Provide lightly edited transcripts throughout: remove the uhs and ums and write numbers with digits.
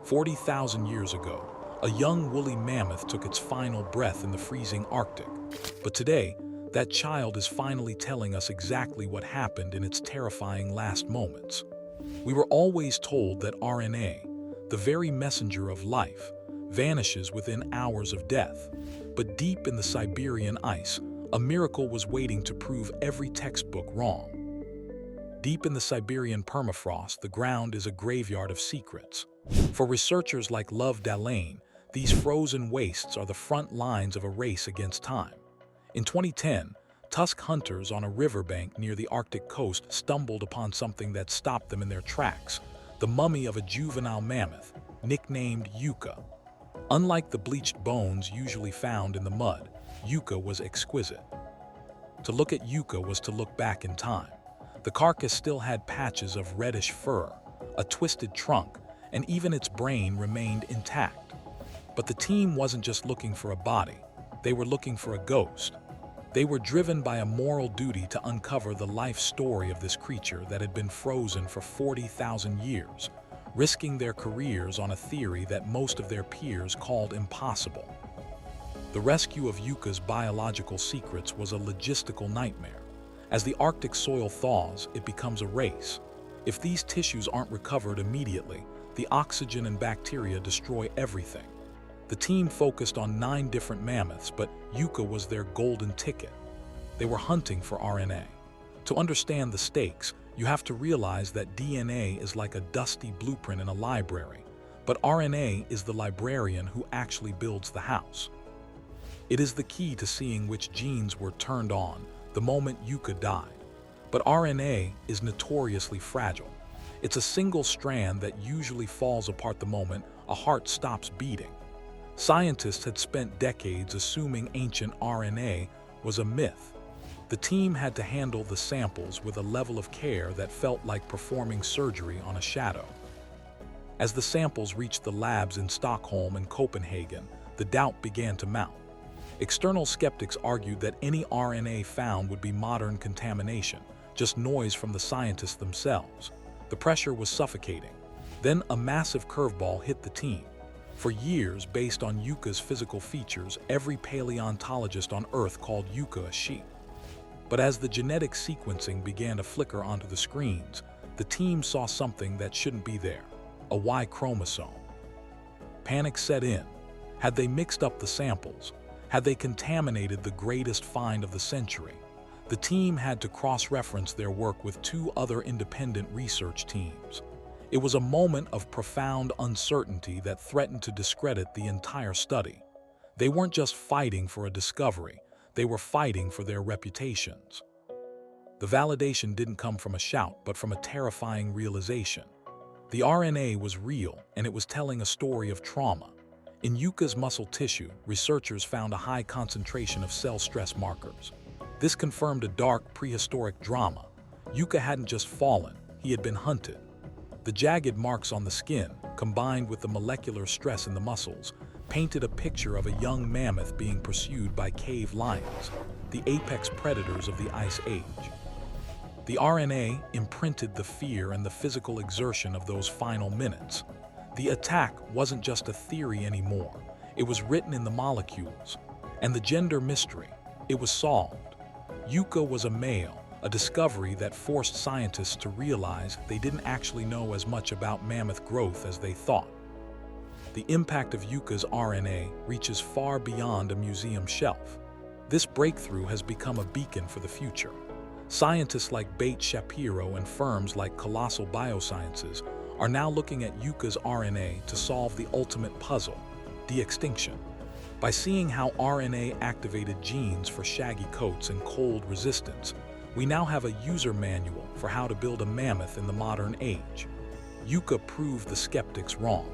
40,000 years ago, a young woolly mammoth took its final breath in the freezing Arctic. But today, that child is finally telling us exactly what happened in its terrifying last moments. We were always told that RNA, the very messenger of life, vanishes within hours of death. But deep in the Siberian ice, a miracle was waiting to prove every textbook wrong. Deep in the Siberian permafrost, the ground is a graveyard of secrets. For researchers like Love Dalane, these frozen wastes are the front lines of a race against time. In 2010, tusk hunters on a riverbank near the Arctic coast stumbled upon something that stopped them in their tracks: the mummy of a juvenile mammoth, nicknamed Yuka. Unlike the bleached bones usually found in the mud, Yuka was exquisite. To look at Yuka was to look back in time. The carcass still had patches of reddish fur, a twisted trunk, and even its brain remained intact. But the team wasn't just looking for a body, they were looking for a ghost. They were driven by a moral duty to uncover the life story of this creature that had been frozen for 40,000 years, risking their careers on a theory that most of their peers called impossible. The rescue of Yuka's biological secrets was a logistical nightmare. As the Arctic soil thaws, it becomes a race. If these tissues aren't recovered immediately, the oxygen and bacteria destroy everything. The team focused on 9 different mammoths, but Yuka was their golden ticket. They were hunting for RNA. To understand the stakes, you have to realize that DNA is like a dusty blueprint in a library, but RNA is the librarian who actually builds the house. It is the key to seeing which genes were turned on the moment Yuka died. But RNA is notoriously fragile. It's a single strand that usually falls apart the moment a heart stops beating. Scientists had spent decades assuming ancient RNA was a myth. The team had to handle the samples with a level of care that felt like performing surgery on a shadow. As the samples reached the labs in Stockholm and Copenhagen, the doubt began to mount. External skeptics argued that any RNA found would be modern contamination, just noise from the scientists themselves. The pressure was suffocating. Then a massive curveball hit the team. For years, based on Yuka's physical features, every paleontologist on Earth called Yuka a sheep. But as the genetic sequencing began to flicker onto the screens, the team saw something that shouldn't be there: a Y chromosome. Panic set in. Had they mixed up the samples? Had they contaminated the greatest find of the century? The team had to cross-reference their work with 2 other independent research teams. It was a moment of profound uncertainty that threatened to discredit the entire study. They weren't just fighting for a discovery, they were fighting for their reputations. The validation didn't come from a shout, but from a terrifying realization. The RNA was real, and it was telling a story of trauma. In Yuka's muscle tissue, researchers found a high concentration of cell stress markers. This confirmed a dark prehistoric drama. Yuka hadn't just fallen, he had been hunted. The jagged marks on the skin, combined with the molecular stress in the muscles, painted a picture of a young mammoth being pursued by cave lions, the apex predators of the Ice Age. The RNA imprinted the fear and the physical exertion of those final minutes. The attack wasn't just a theory anymore, it was written in the molecules. And the gender mystery, it was solved. Yuka was a male, a discovery that forced scientists to realize they didn't actually know as much about mammoth growth as they thought. The impact of Yuka's RNA reaches far beyond a museum shelf. This breakthrough has become a beacon for the future. Scientists like Bate Shapiro and firms like Colossal Biosciences are now looking at Yuka's RNA to solve the ultimate puzzle: de-extinction. By seeing how RNA activated genes for shaggy coats and cold resistance, we now have a user manual for how to build a mammoth in the modern age. Yuka proved the skeptics wrong.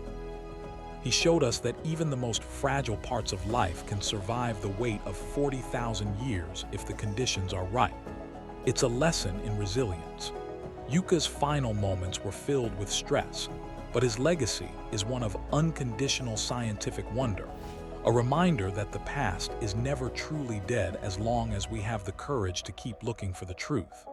He showed us that even the most fragile parts of life can survive the weight of 40,000 years if the conditions are right. It's a lesson in resilience. Yuka's final moments were filled with stress, but his legacy is one of unconditional scientific wonder, a reminder that the past is never truly dead as long as we have the courage to keep looking for the truth.